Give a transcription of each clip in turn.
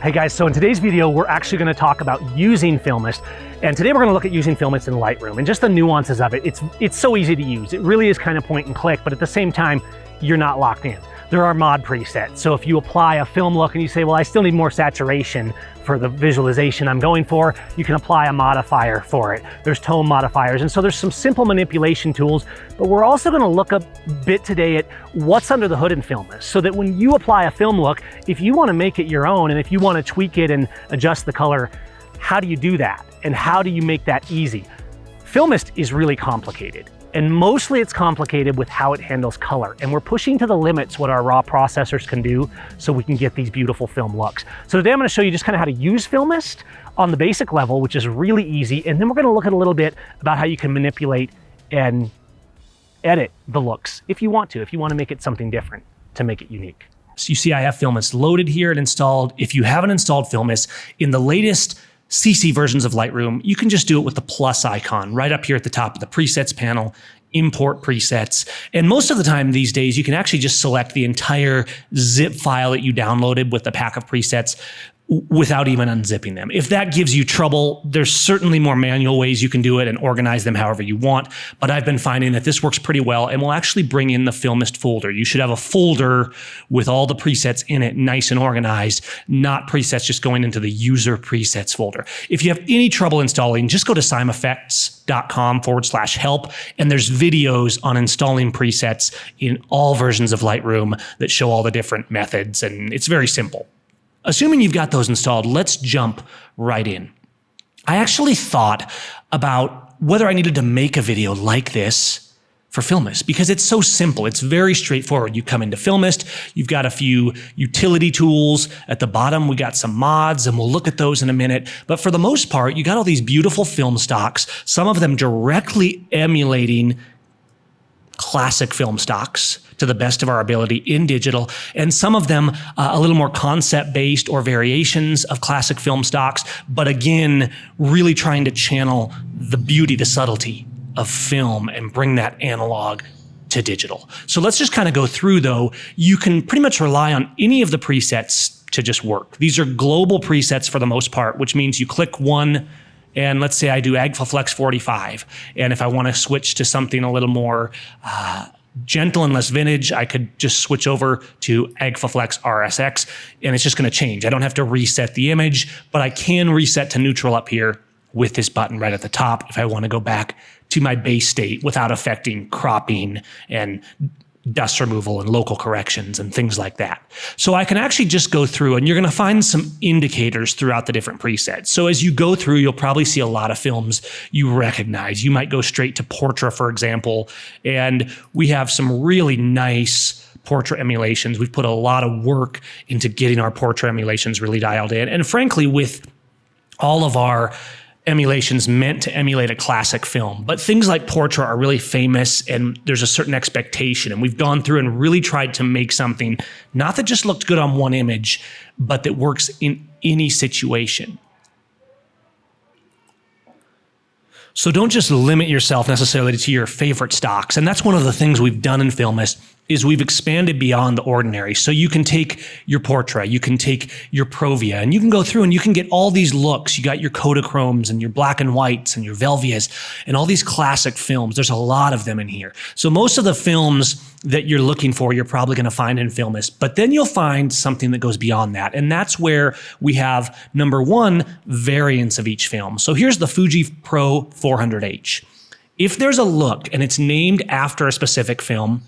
Hey guys, so in today's video, we're actually gonna talk about using Filmist. And today we're gonna look at using Filmist in Lightroom and just the nuances of it. It's so easy to use. It really is kind of point and click, but at the same time, you're not locked in. There are mod presets. So if you apply a film look and you say, well, I still need more saturation for the visualization I'm going for, you can apply a modifier for it. There's tone modifiers. And so there's some simple manipulation tools, but we're also gonna look a bit today at what's under the hood in Filmist so that when you apply a film look, if you wanna make it your own and if you wanna tweak it and adjust the color, how do you do that? And how do you make that easy? Filmist is really complicated. And mostly it's complicated with how it handles color. And we're pushing to the limits what our raw processors can do so we can get these beautiful film looks. So today I'm gonna show you just kind of how to use Filmist on the basic level, which is really easy. And then we're gonna look at a little bit about how you can manipulate and edit the looks if you want to make it something different to make it unique. So you see I have Filmist loaded here and installed. If you haven't installed Filmist, in the latest CC versions of Lightroom, you can just do it with the plus icon right up here at the top of the presets panel, import presets. And most of the time these days, you can actually just select the entire zip file that you downloaded with the pack of presets without even unzipping them. If that gives you trouble, there's certainly more manual ways you can do it and organize them however you want. But I've been finding that this works pretty well and will actually bring in the Filmist folder. You should have a folder with all the presets in it, nice and organized, not presets just going into the user presets folder. If you have any trouble installing, just go to seimeffects.com/help, and there's videos on installing presets in all versions of Lightroom that show all the different methods, and it's very simple. Assuming you've got those installed, let's jump right in. I actually thought about whether I needed to make a video like this for Filmist because it's so simple. It's very straightforward. You come into Filmist, you've got a few utility tools. At the bottom, we got some mods, and we'll look at those in a minute. But for the most part, you got all these beautiful film stocks, some of them directly emulating classic film stocks to the best of our ability in digital, and some of them a little more concept-based or variations of classic film stocks, but again, really trying to channel the beauty, the subtlety of film and bring that analog to digital. So let's just kind of go through though. You can pretty much rely on any of the presets to just work. These are global presets for the most part, which means you click one, and let's say I do Agfaflex 45. And if I want to switch to something a little more gentle and less vintage, I could just switch over to Agfaflex RSX, and it's just going to change. I don't have to reset the image, but I can reset to neutral up here with this button right at the top if I want to go back to my base state without affecting cropping and dust removal and local corrections and things like that. So I can actually just go through, and you're going to find some indicators throughout the different presets. So as you go through, you'll probably see a lot of films you recognize. You might go straight to Portrait, for example, and we have some really nice portrait emulations. We've put a lot of work into getting our portrait emulations really dialed in. And frankly, with all of our emulations meant to emulate a classic film, but things like Portrait are really famous and there's a certain expectation, and we've gone through and really tried to make something not that just looked good on one image, but that works in any situation. So don't just limit yourself necessarily to your favorite stocks, and that's one of the things we've done in Filmist is we've expanded beyond the ordinary. So you can take your Portrait, you can take your Provia, and you can go through and you can get all these looks. You got your Kodachromes and your black and whites and your Velvias and all these classic films. There's a lot of them in here. So most of the films that you're looking for, you're probably going to find in Filmist, but then you'll find something that goes beyond that. And that's where we have, number one, variants of each film. So here's the Fuji Pro 400H. If there's a look and it's named after a specific film,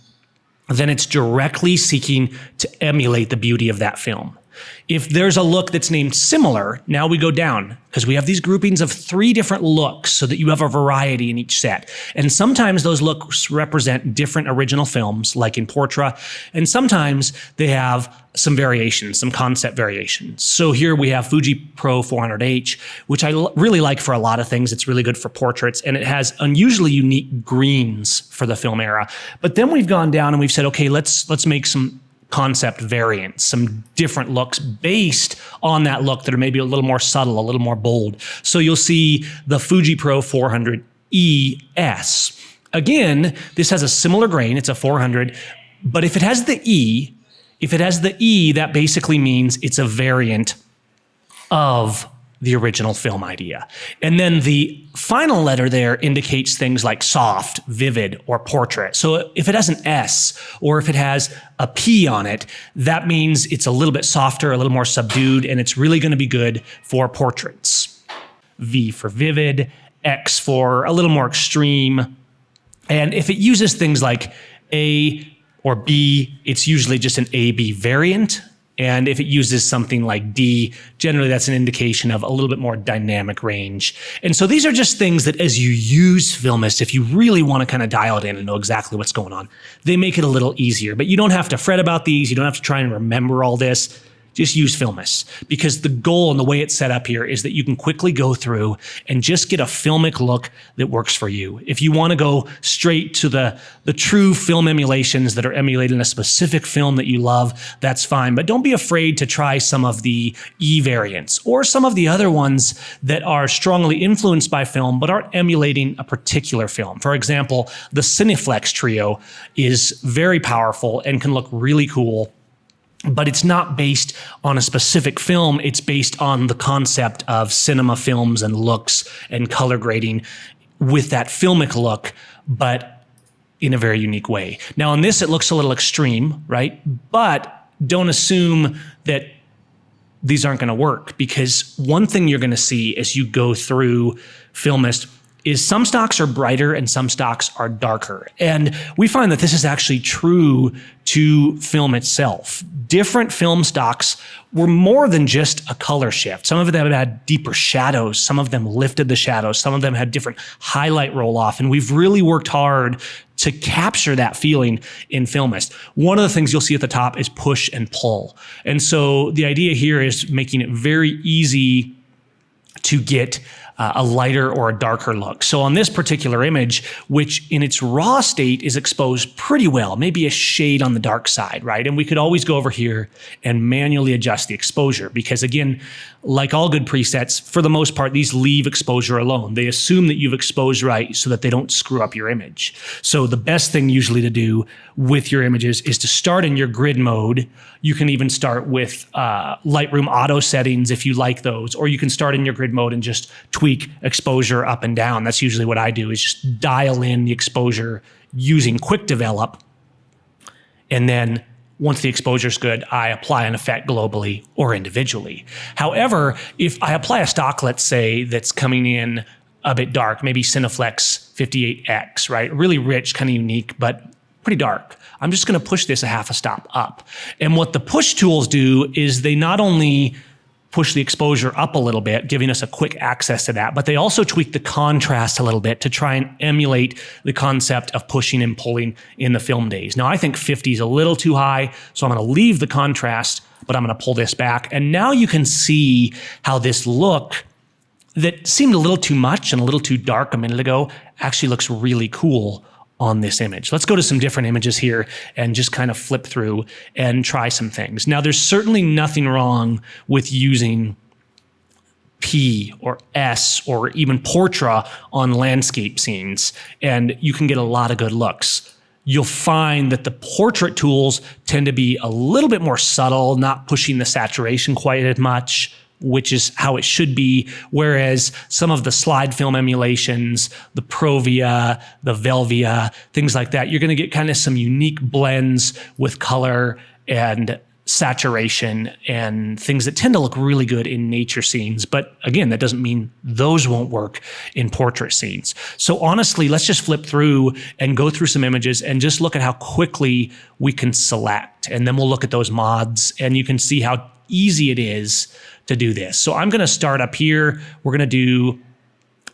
then it's directly seeking to emulate the beauty of that film. If there's a look that's named similar, now we go down because we have these groupings of 3 different looks so that you have a variety in each set. And sometimes those looks represent different original films, like in Portrait, and sometimes they have some variations, some concept variations. So here we have Fuji Pro 400H, which I really like for a lot of things. It's really good for portraits, and it has unusually unique greens for the film era. But then we've gone down and we've said, okay, let's make some concept variants, some different looks based on that look that are maybe a little more subtle, a little more bold. So you'll see the Fuji Pro 400ES. Again, this has a similar grain, it's a 400, but if it has the E, that basically means it's a variant of the original film idea. And then the final letter there indicates things like soft, vivid, or portrait. So if it has an S or if it has a P on it, that means it's a little bit softer, a little more subdued, and it's really going to be good for portraits. V for vivid, X for a little more extreme. And if it uses things like A or B, it's usually just an A-B variant. And if it uses something like D, generally that's an indication of a little bit more dynamic range. And so these are just things that as you use Filmist, if you really want to kind of dial it in and know exactly what's going on, they make it a little easier. But you don't have to fret about these. You don't have to try and remember all this. Just use Filmist, because the goal and the way it's set up here is that you can quickly go through and just get a filmic look that works for you. If you want to go straight to the true film emulations that are emulating a specific film that you love, that's fine. But don't be afraid to try some of the E variants or some of the other ones that are strongly influenced by film but aren't emulating a particular film. For example, the Cineflex trio is very powerful and can look really cool, but it's not based on a specific film. It's based on the concept of cinema films and looks and color grading with that filmic look, but in a very unique way. Now on this, it looks a little extreme, right? But don't assume that these aren't going to work, because one thing you're going to see as you go through Filmist is some stocks are brighter and some stocks are darker. And we find that this is actually true to film itself. Different film stocks were more than just a color shift. Some of them had deeper shadows. Some of them lifted the shadows. Some of them had different highlight roll off. And we've really worked hard to capture that feeling in Filmist. One of the things you'll see at the top is push and pull. And so the idea here is making it very easy to get a lighter or a darker look. So on this particular image, which in its raw state is exposed pretty well, maybe a shade on the dark side, right? And we could always go over here and manually adjust the exposure, because again, like all good presets, for the most part, these leave exposure alone. They assume that you've exposed right so that they don't screw up your image. So the best thing usually to do with your images is to start in your grid mode. You can even start with Lightroom auto settings if you like those, or you can start in your grid mode and just tweak exposure up and down. That's usually what I do, is just dial in the exposure using quick develop. And then once the exposure is good, I apply an effect globally or individually. However, if I apply a stock, let's say, that's coming in a bit dark, maybe Cineflex 58X, right? Really rich, kind of unique, but pretty dark. I'm just going to push this a half a stop up. And what the push tools do is they not only push the exposure up a little bit, giving us a quick access to that, but they also tweak the contrast a little bit to try and emulate the concept of pushing and pulling in the film days. Now, I think 50 is a little too high, so I'm going to leave the contrast, but I'm going to pull this back. And now you can see how this look that seemed a little too much and a little too dark a minute ago actually looks really cool on this image. Let's go to some different images here and just kind of flip through and try some things. Now, there's certainly nothing wrong with using P or S or even portrait on landscape scenes, and you can get a lot of good looks. You'll find that the portrait tools tend to be a little bit more subtle, not pushing the saturation quite as much, which is how it should be. Whereas some of the slide film emulations, the Provia, the Velvia, things like that, you're going to get kind of some unique blends with color and saturation and things that tend to look really good in nature scenes. But again, that doesn't mean those won't work in portrait scenes. So honestly, let's just flip through and go through some images and just look at how quickly we can select. And then we'll look at those mods and you can see how easy it is to do this. So I'm going to start up here. We're going to do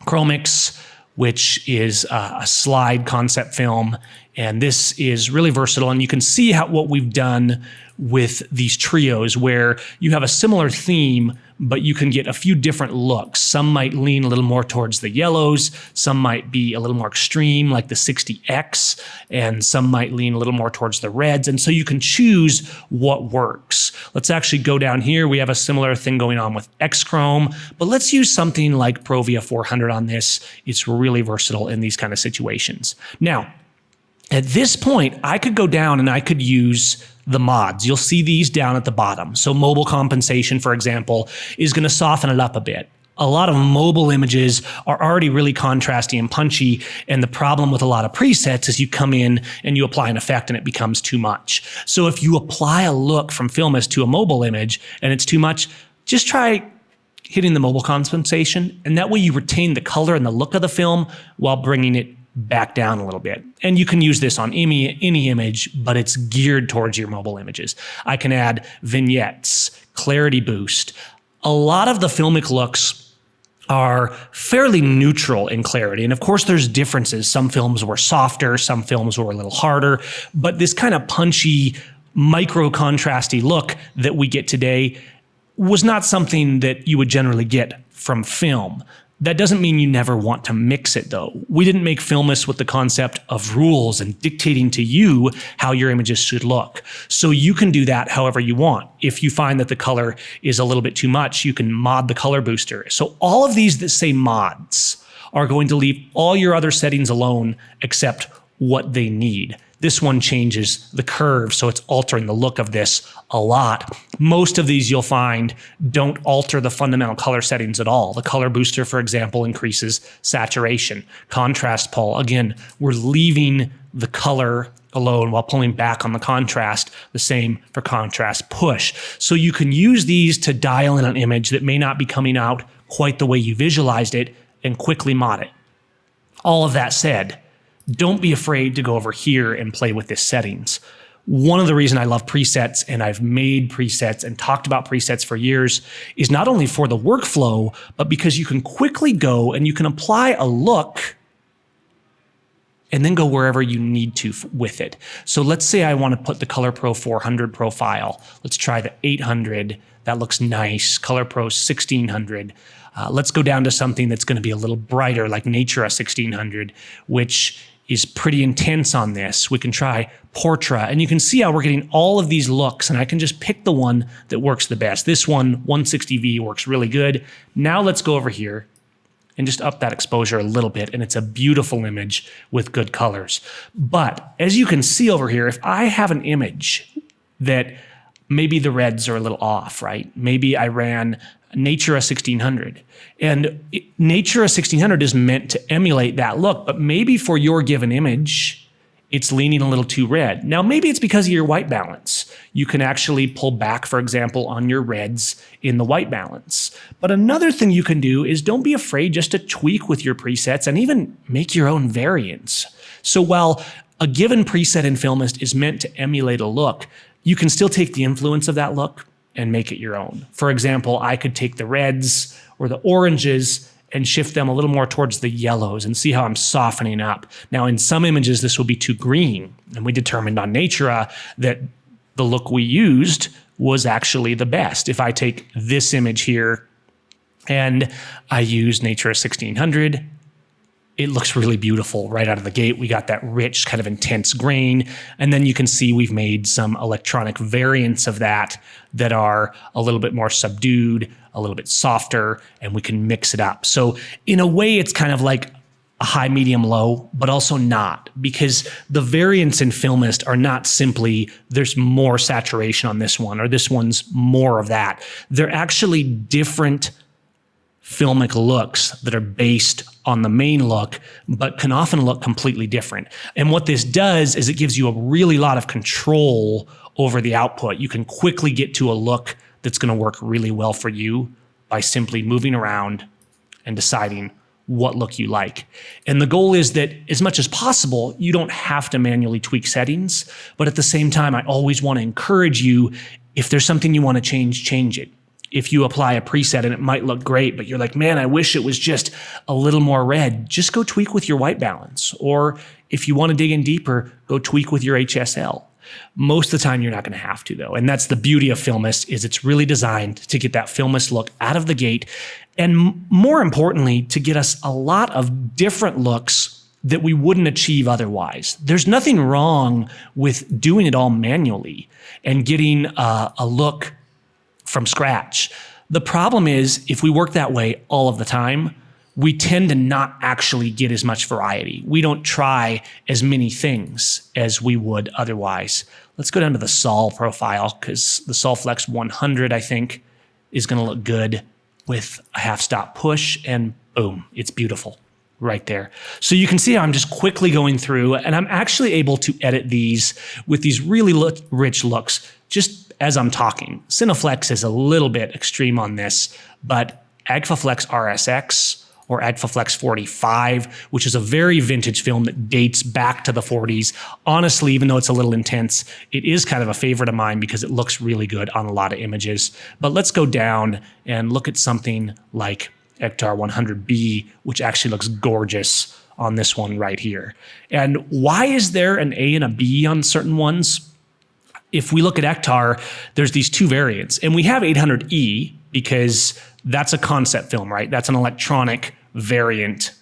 Chromix, which is a slide concept film. And this is really versatile. And you can see what we've done with these trios, where you have a similar theme, but you can get a few different looks. Some might lean a little more towards the yellows. Some might be a little more extreme, like the 60X, and some might lean a little more towards the reds. And so you can choose what works. Let's actually go down here. We have a similar thing going on with X-Chrome, but let's use something like Provia 400 on this. It's really versatile in these kind of situations. Now, at this point, I could go down and I could use the mods. You'll see these down at the bottom. So mobile compensation, for example, is going to soften it up a bit. A lot of mobile images are already really contrasty and punchy, and the problem with a lot of presets is you come in and you apply an effect and it becomes too much. So if you apply a look from Filmist to a mobile image and it's too much, just try hitting the mobile compensation, and that way you retain the color and the look of the film while bringing it back down a little bit. And you can use this on any image, but it's geared towards your mobile images. I can add vignettes, clarity boost. A lot of the filmic looks are fairly neutral in clarity. And of course, there's differences. Some films were softer, some films were a little harder, but this kind of punchy, micro contrasty look that we get today was not something that you would generally get from film. That doesn't mean you never want to mix it though. We didn't make Filmist with the concept of rules and dictating to you how your images should look. So you can do that however you want. If you find that the color is a little bit too much, you can mod the color booster. So all of these that say mods are going to leave all your other settings alone except what they need. This one changes the curve, so it's altering the look of this a lot. Most of these you'll find don't alter the fundamental color settings at all. The color booster, for example, increases saturation. Contrast pull, again, we're leaving the color alone while pulling back on the contrast. The same for contrast push. So you can use these to dial in an image that may not be coming out quite the way you visualized it and quickly mod it. All of that said, don't be afraid to go over here and play with this settings. One of the reasons I love presets, and I've made presets and talked about presets for years, is not only for the workflow, but because you can quickly go and you can apply a look and then go wherever you need to with it. So let's say I want to put the Color Pro 400 profile. Let's try the 800. That looks nice. Color Pro 1600. Let's go down to something that's going to be a little brighter, like Natura 1600, which is pretty intense on this. We can try Portrait, and you can see how we're getting all of these looks, and I can just pick the one that works the best. This one, 160V, works really good. Now let's go over here and just up that exposure a little bit, and it's a beautiful image with good colors. But as you can see over here, if I have an image that maybe the reds are a little off, right? Maybe I ran Natura 1600. And Natura 1600 is meant to emulate that look, but maybe for your given image, it's leaning a little too red. Now, maybe it's because of your white balance. You can actually pull back, for example, on your reds in the white balance. But another thing you can do is don't be afraid just to tweak with your presets and even make your own variants. So while a given preset in Filmist is meant to emulate a look, you can still take the influence of that look and make it your own. For example, I could take the reds or the oranges and shift them a little more towards the yellows and see how I'm softening up. Now, in some images, this will be too green. And we determined on Natura that the look we used was actually the best. If I take this image here and I use Natura 1600, it looks really beautiful right out of the gate. We got that rich kind of intense grain. And then you can see we've made some electronic variants of that that are a little bit more subdued, a little bit softer, and we can mix it up. So in a way, it's kind of like a high, medium, low, but also not, because the variants in Filmist are not simply there's more saturation on this one or this one's more of that. They're actually different filmic looks that are based on the main look, but can often look completely different. And what this does is it gives you a really lot of control over the output. You can quickly get to a look that's going to work really well for you by simply moving around and deciding what look you like. And the goal is that as much as possible, you don't have to manually tweak settings, but at the same time, I always want to encourage you, if there's something you want to change it. If you apply a preset and it might look great, but you're like, man, I wish it was just a little more red, just go tweak with your white balance. Or if you want to dig in deeper, go tweak with your HSL. Most of the time, you're not going to have to, though. And that's the beauty of Filmist, is it's really designed to get that Filmist look out of the gate. And more importantly, to get us a lot of different looks that we wouldn't achieve otherwise. There's nothing wrong with doing it all manually and getting a look from scratch. The problem is, if we work that way all of the time, we tend to not actually get as much variety. We don't try as many things as we would otherwise. Let's go down to the Sol profile, because the Sol Flex 100, I think, is going to look good with a half-stop push, and boom, it's beautiful right there. So you can see how I'm just quickly going through, and I'm actually able to edit these with these really rich looks just as I'm talking. Cineflex is a little bit extreme on this, but Agfaflex RSX or Agfaflex 45, which is a very vintage film that dates back to the 40s. Honestly, even though it's a little intense, it is kind of a favorite of mine because it looks really good on a lot of images. But let's go down and look at something like Ektar 100B, which actually looks gorgeous on this one right here. And why is there an A and a B on certain ones? If we look at Ektar, there's these two variants, and we have 800E because that's a concept film, right? That's an electronic variant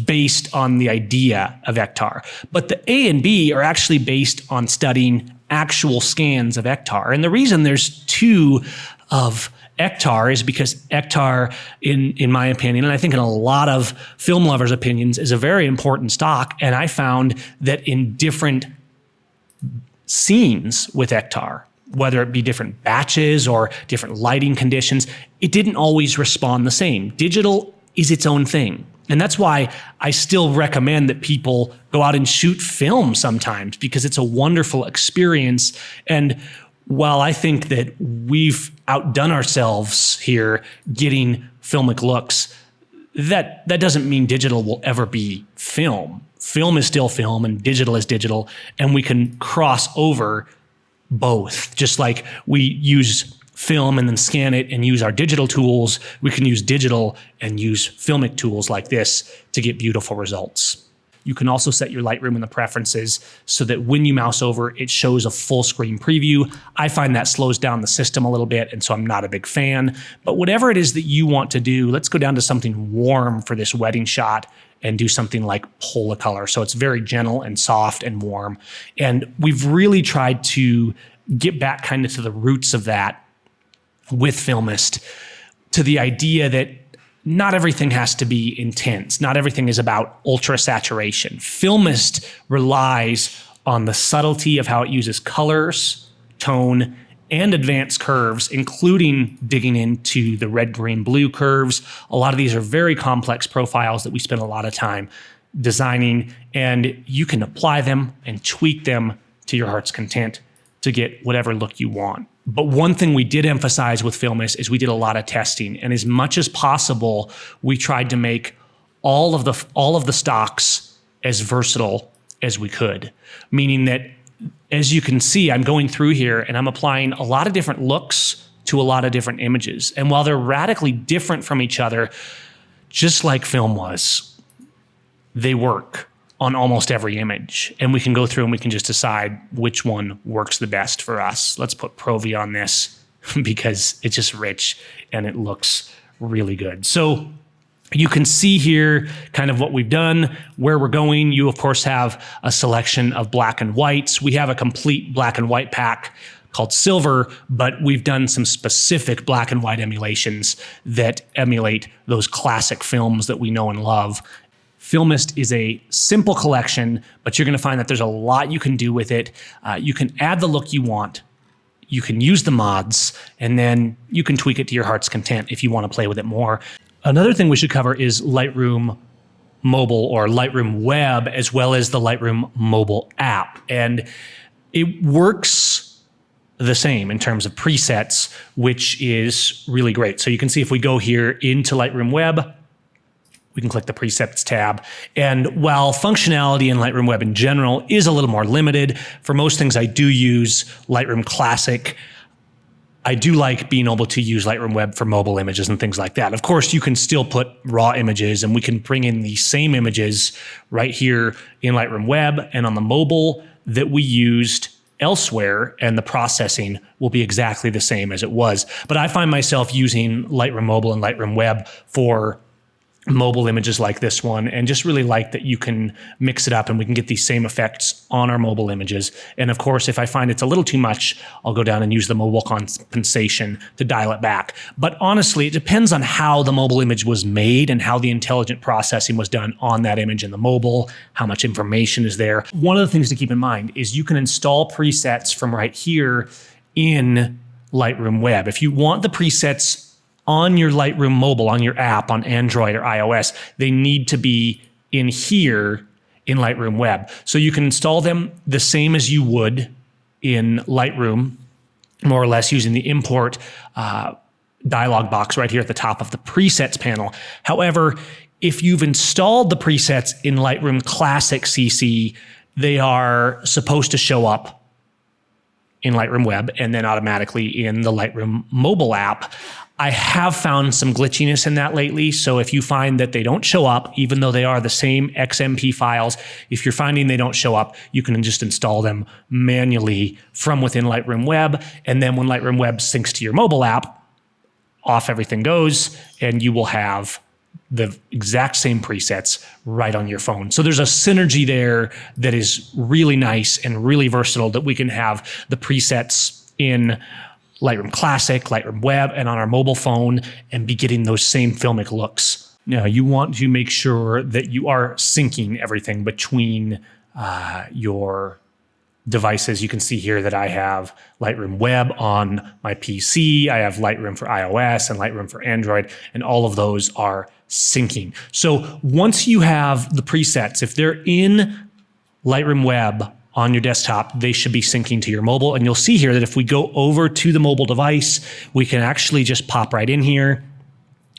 based on the idea of Ektar. But the A and B are actually based on studying actual scans of Ektar. And the reason there's two of Ektar is because Ektar, in my opinion, and I think in a lot of film lovers' opinions, is a very important stock. And I found that in different scenes with Ektar, whether it be different batches or different lighting conditions, it didn't always respond the same. Digital is its own thing. And that's why I still recommend that people go out and shoot film sometimes, because it's a wonderful experience. And while I think that we've outdone ourselves here getting filmic looks, that doesn't mean digital will ever be film. Film is still film and digital is digital, and we can cross over both. Just like we use film and then scan it and use our digital tools, we can use digital and use filmic tools like this to get beautiful results. You can also set your Lightroom in the preferences so that when you mouse over, it shows a full screen preview. I find that slows down the system a little bit, and so I'm not a big fan. But whatever it is that you want to do, let's go down to something warm for this wedding shot and do something like Polacolor. So it's very gentle and soft and warm. And we've really tried to get back kind of to the roots of that with Filmist, to the idea that not everything has to be intense. Not everything is about ultra saturation. Filmist relies on the subtlety of how it uses colors, tone, and advanced curves, including digging into the red, green, blue curves. A lot of these are very complex profiles that we spend a lot of time designing, and you can apply them and tweak them to your heart's content to get whatever look you want. But one thing we did emphasize with Filmist is we did a lot of testing, and as much as possible, we tried to make all of the stocks as versatile as we could. Meaning that, as you can see, I'm going through here and I'm applying a lot of different looks to a lot of different images. And while they're radically different from each other, just like film was, they work on almost every image. And we can go through and we can just decide which one works the best for us. Let's put Pro V on this because it's just rich and it looks really good. So you can see here kind of what we've done, where we're going. You, of course, have a selection of black and whites. We have a complete black and white pack called Silver, but we've done some specific black and white emulations that emulate those classic films that we know and love. Filmist is a simple collection, but you're going to find that there's a lot you can do with it. You can add the look you want. You can use the mods, and then you can tweak it to your heart's content if you want to play with it more. Another thing we should cover is Lightroom Mobile or Lightroom Web, as well as the Lightroom Mobile app. And it works the same in terms of presets, which is really great. So you can see if we go here into Lightroom Web, we can click the presets tab. And while functionality in Lightroom Web in general is a little more limited, for most things I do use Lightroom Classic. I do like being able to use Lightroom Web for mobile images and things like that. Of course, you can still put raw images, and we can bring in the same images right here in Lightroom Web and on the mobile that we used elsewhere, and the processing will be exactly the same as it was. But I find myself using Lightroom Mobile and Lightroom Web for mobile images like this one, and just really like that you can mix it up and we can get these same effects on our mobile images. And of course, if I find it's a little too much, I'll go down and use the mobile compensation to dial it back. But honestly, it depends on how the mobile image was made and how the intelligent processing was done on that image in the mobile, how much information is there. One of the things to keep in mind is you can install presets from right here in Lightroom Web. If you want the presets on your Lightroom mobile, on your app, on Android or iOS, they need to be in here in Lightroom Web. So you can install them the same as you would in Lightroom, more or less using the import dialog box right here at the top of the presets panel. However, if you've installed the presets in Lightroom Classic CC, they are supposed to show up in Lightroom Web and then automatically in the Lightroom mobile app. I have found some glitchiness in that lately. So if you find that they don't show up, even though they are the same XMP files, if you're finding they don't show up, you can just install them manually from within Lightroom Web. And then when Lightroom Web syncs to your mobile app, off everything goes, and you will have the exact same presets right on your phone. So there's a synergy there that is really nice and really versatile, that we can have the presets in Lightroom Classic, Lightroom Web, and on our mobile phone and be getting those same filmic looks. Now, you want to make sure that you are syncing everything between your devices. You can see here that I have Lightroom Web on my PC. I have Lightroom for iOS and Lightroom for Android, and all of those are syncing. So once you have the presets, if they're in Lightroom Web on your desktop, they should be syncing to your mobile. And you'll see here that if we go over to the mobile device, we can actually just pop right in here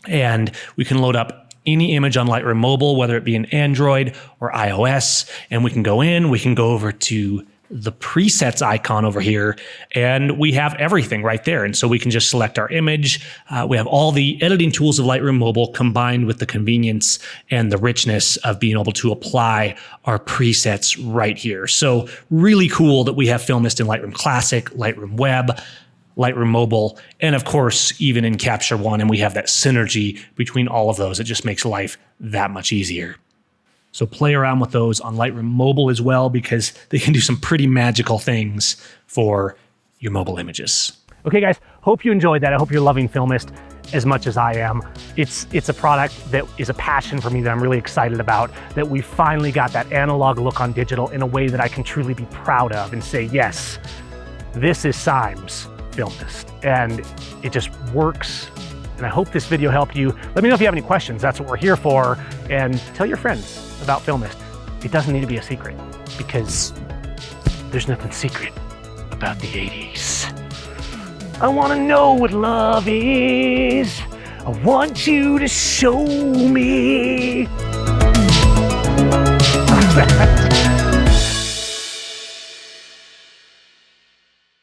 and we can load up any image on Lightroom Mobile, whether it be an Android or iOS. And we can go in, we can go over to the presets icon over here, and we have everything right there. And so we can just select our image. We have all the editing tools of Lightroom Mobile combined with the convenience and the richness of being able to apply our presets right here. So really cool that we have Filmist in Lightroom Classic, Lightroom Web, Lightroom Mobile, and of course, even in Capture One, and we have that synergy between all of those. It just makes life that much easier. So play around with those on Lightroom Mobile as well, because they can do some pretty magical things for your mobile images. Okay, guys, hope you enjoyed that. I hope you're loving Filmist as much as I am. It's a product that is a passion for me that I'm really excited about, that we finally got that analog look on digital in a way that I can truly be proud of and say, yes, this is Seim's Filmist. And it just works. And I hope this video helped you. Let me know if you have any questions. That's what we're here for. And tell your friends about Filmist. It doesn't need to be a secret, because there's nothing secret about the 80s. I want to know what love is. I want you to show me.